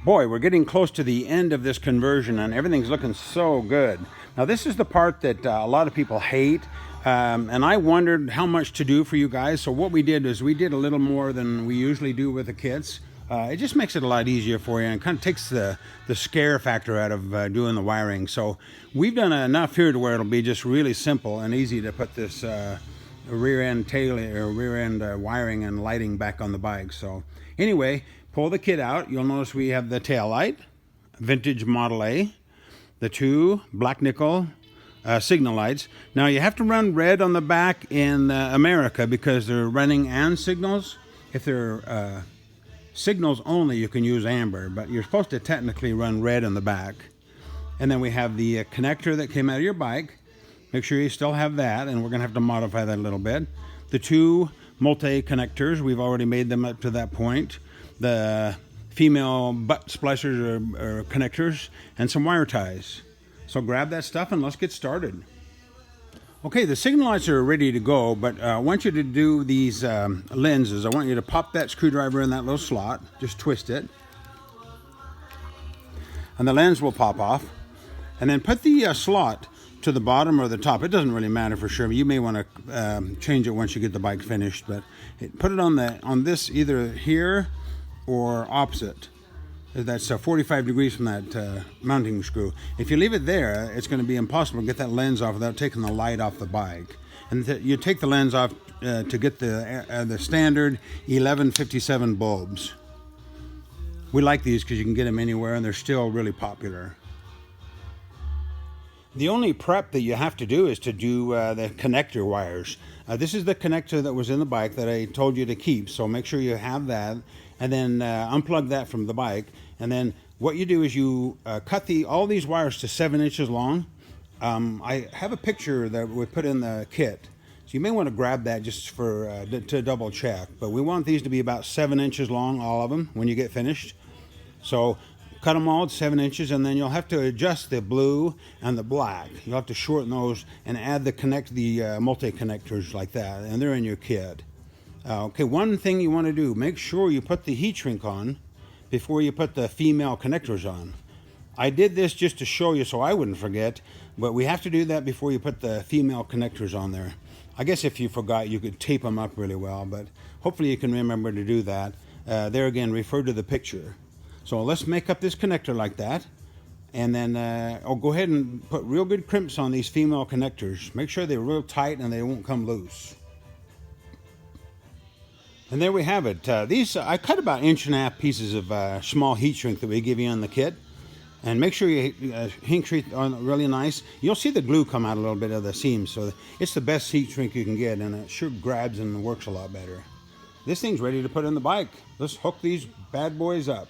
Boy, we're getting close to the end of this conversion and everything's looking so good. Now this is the part that a lot of people hate, and I wondered how much to do for you guys. So what we did is we did a little more than we usually do with the kits. It just makes it a lot easier for you and kind of takes the scare factor out of doing the wiring. So we've done enough here to where it'll be just really simple and easy to put this rear end wiring and lighting back on the bike. So anyway, pull the kit out. You'll notice we have the tail light, vintage Model A, the two black nickel signal lights. Now you have to run red on the back in America because they're running and signals. If they're signals only, you can use amber, but you're supposed to technically run red on the back. And then we have the connector that came out of your bike. Make sure you still have that, and we're going to have to modify that a little bit. The two multi connectors, we've already made them up to that point. The female butt splicers or connectors, and some wire ties. So grab that stuff and let's get started. Okay, the signal lights are ready to go, but I want you to do these lenses. I want you to pop that screwdriver in that little slot, just twist it, and the lens will pop off. And then put the slot to the bottom or the top. It doesn't really matter for sure. You may want to change it once you get the bike finished, but put it on this either here or opposite. That's 45 degrees from that mounting screw. If you leave it there, it's going to be impossible to get that lens off without taking the light off the bike. And you take the lens off to get the standard 1157 bulbs. We like these because you can get them anywhere and they're still really popular. The only prep that you have to do is to do the connector wires. This is the connector that was in the bike that I told you to keep, so make sure you have that, and then unplug that from the bike. And then what you do is you cut all these wires to 7 inches long. I have a picture that we put in the kit, so you may want to grab that just for to double check. But we want these to be about 7 inches long, all of them, when you get finished. So cut them all at 7 inches, and then you'll have to adjust the blue and the black. You'll have to shorten those and add the multi-connectors like that, and they're in your kit. Okay, one thing you want to do, make sure you put the heat shrink on before you put the female connectors on. I did this just to show you so I wouldn't forget, but we have to do that before you put the female connectors on there. I guess if you forgot, you could tape them up really well, but hopefully you can remember to do that. There again, refer to the picture. So let's make up this connector like that, and then I'll go ahead and put real good crimps on these female connectors. Make sure they're real tight and they won't come loose. And there we have it. These I cut about 1.5 inch pieces of small heat shrink that we give you on the kit, and make sure you heat shrink on really nice. You'll see the glue come out a little bit of the seams, so it's the best heat shrink you can get, and it sure grabs and works a lot better. This thing's ready to put in the bike. Let's hook these bad boys up.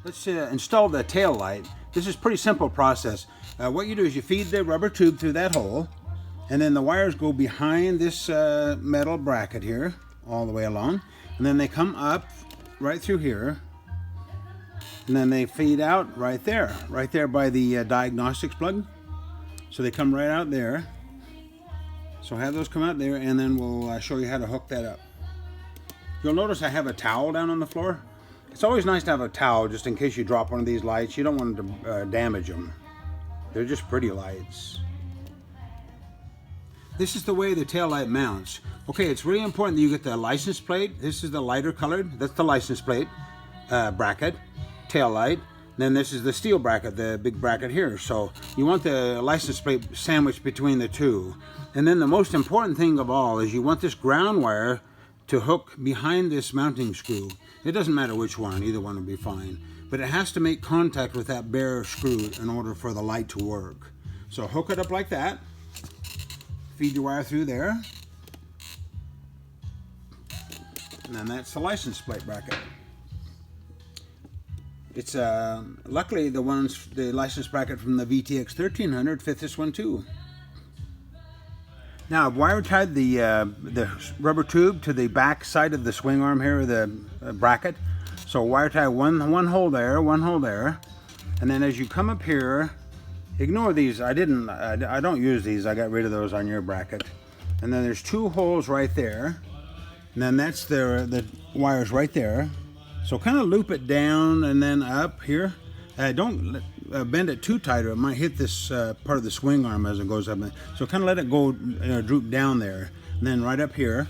Let's install the tail light. This is a pretty simple process. What you do is you feed the rubber tube through that hole, and then the wires go behind this metal bracket here, all the way along, and then they come up right through here, and then they feed out right there by the diagnostics plug. So they come right out there. So have those come out there, and then we'll show you how to hook that up. You'll notice I have a towel down on the floor. It's always nice to have a towel just in case you drop one of these lights. You don't want to damage them. They're just pretty lights. This is the way the taillight mounts. Okay, it's really important that you get the license plate. This is the lighter colored. That's the license plate bracket, taillight. Then this is the steel bracket, the big bracket here. So you want the license plate sandwiched between the two. And then the most important thing of all is you want this ground wire to hook behind this mounting screw. It doesn't matter which one, either one will be fine. But it has to make contact with that bare screw in order for the light to work. So hook it up like that. Feed your wire through there. And then that's the license plate bracket. It's luckily the license bracket from the VTX 1300 fit this one too. Now I've wire tied the rubber tube to the back side of the swing arm here, the bracket. So wire tie one hole there, and then as you come up here, ignore these. I don't use these. I got rid of those on your bracket. And then there's 2 holes right there, and then that's the wires right there. So kind of loop it down and then up here. Don't bend it too tight or it might hit this part of the swing arm as it goes up. So kind of let it go droop down there. And then right up here,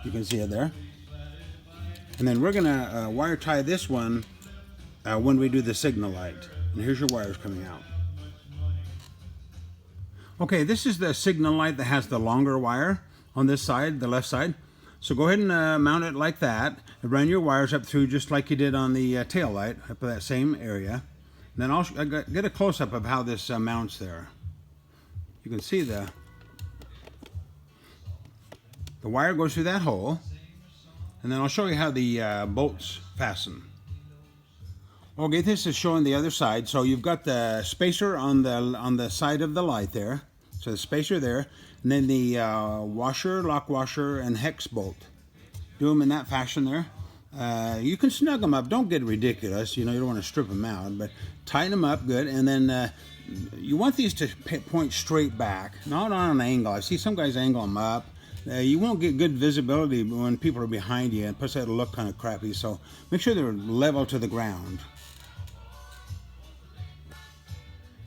you can see it there. And then we're going to wire tie this one when we do the signal light. And here's your wires coming out. Okay, this is the signal light that has the longer wire on this side, the left side. So go ahead and mount it like that. And run your wires up through just like you did on the tail light, up to that same area. And then I'll get a close-up of how this mounts there. You can see the wire goes through that hole. And then I'll show you how the bolts fasten. Okay, this is showing the other side. So you've got the spacer on the side of the light there. So the spacer there. And then the washer, lock washer, and hex bolt. Do them in that fashion there. You can snug them up. Don't get ridiculous. You know, you don't want to strip them out. But tighten them up good. And then you want these to point straight back. Not on an angle. I see some guys angle them up. You won't get good visibility when people are behind you. And plus that'll look kind of crappy. So make sure they're level to the ground.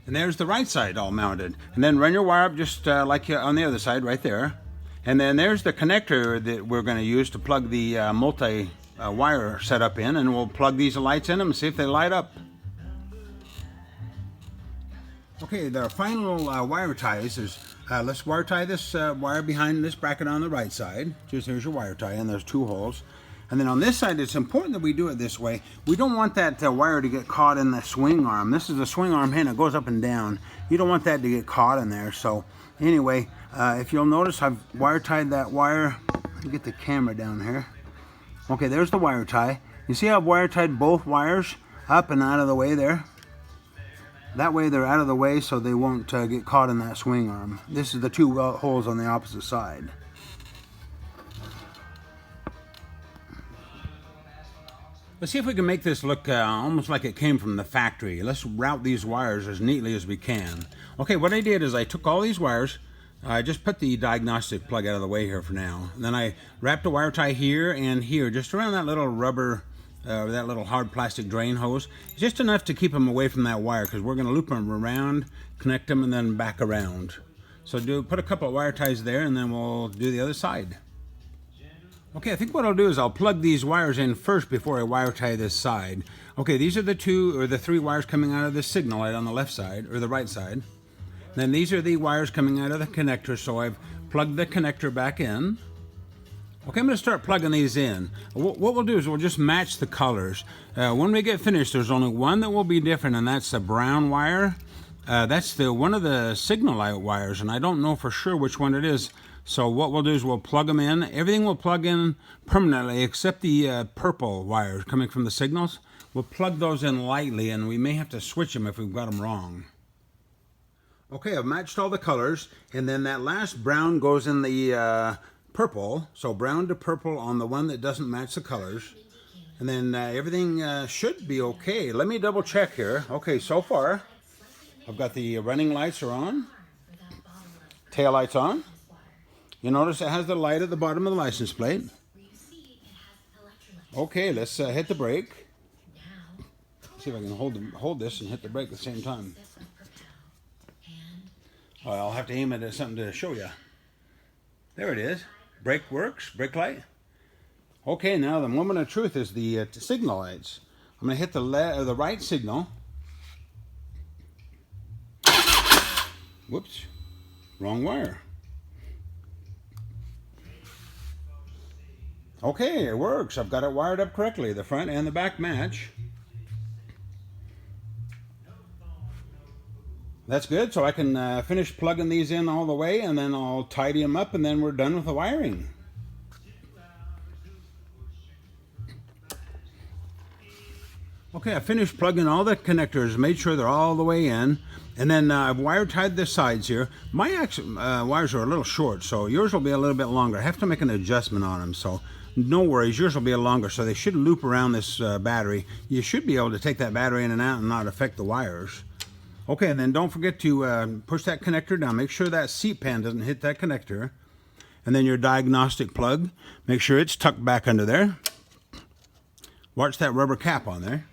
And there's the right side all mounted. And then run your wire up just like on the other side right there. And then there's the connector that we're going to use to plug the multi-wire setup in. And we'll plug these lights in them and see if they light up. Okay, the final wire ties is, let's wire tie this wire behind this bracket on the right side. Just here's your wire tie and there's 2 holes. And then on this side, it's important that we do it this way. We don't want that wire to get caught in the swing arm. This is the swing arm pin. It goes up and down. You don't want that to get caught in there. So anyway, if you'll notice, I've wire tied that wire. Let me get the camera down here. Okay, there's the wire tie. You see how I've wire tied both wires up and out of the way there? That way they're out of the way so they won't get caught in that swing arm. This is the 2 holes on the opposite side. Let's see if we can make this look almost like it came from the factory. Let's route these wires as neatly as we can. Okay, what I did is I took all these wires. I just put the diagnostic plug out of the way here for now. And then I wrapped a wire tie here and here, just around that little rubber, that little hard plastic drain hose. Just enough to keep them away from that wire because we're going to loop them around, connect them, and then back around. So put a couple of wire ties there and then we'll do the other side. Okay, I think what I'll do is I'll plug these wires in first before I wire tie this side. Okay, these are the 2 or the 3 wires coming out of the signal light on the left side, or the right side. Then these are the wires coming out of the connector, so I've plugged the connector back in. Okay, I'm going to start plugging these in. What we'll do is we'll just match the colors. When we get finished, there's only one that will be different, and that's the brown wire. That's one of the signal light wires, and I don't know for sure which one it is. So what we'll do is we'll plug them in. Everything will plug in permanently except the purple wires coming from the signals. We'll plug those in lightly and we may have to switch them if we've got them wrong. Okay, I've matched all the colors and then that last brown goes in the purple. So brown to purple on the one that doesn't match the colors. And then everything should be okay. Let me double check here. Okay, so far I've got the running lights are on. Tail lights on. You notice it has the light at the bottom of the license plate. Okay, let's hit the brake. See if I can hold this and hit the brake at the same time. Oh, I'll have to aim it at something to show you. There it is. Brake works. Brake light. Okay, now the moment of truth is the signal lights. I'm going to hit the right signal. Whoops. Wrong wire. Okay, it works. I've got it wired up correctly. The front and the back match. That's good. So I can finish plugging these in all the way and then I'll tidy them up and then we're done with the wiring. Okay, I finished plugging all the connectors, made sure they're all the way in. And then I've wire tied the sides here. My wires are a little short, so yours will be a little bit longer. I have to make an adjustment on them, so no worries, yours will be longer, so they should loop around this battery. You should be able to take that battery in and out and not affect the wires. Okay, and then don't forget to push that connector down. Make sure that seat pan doesn't hit that connector. And then your diagnostic plug, make sure it's tucked back under there. Watch that rubber cap on there.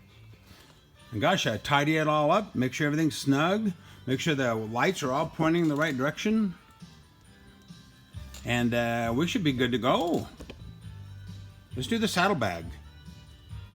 And gosh, I tidy it all up, make sure everything's snug, make sure the lights are all pointing in the right direction. And we should be good to go. Let's do the saddlebag.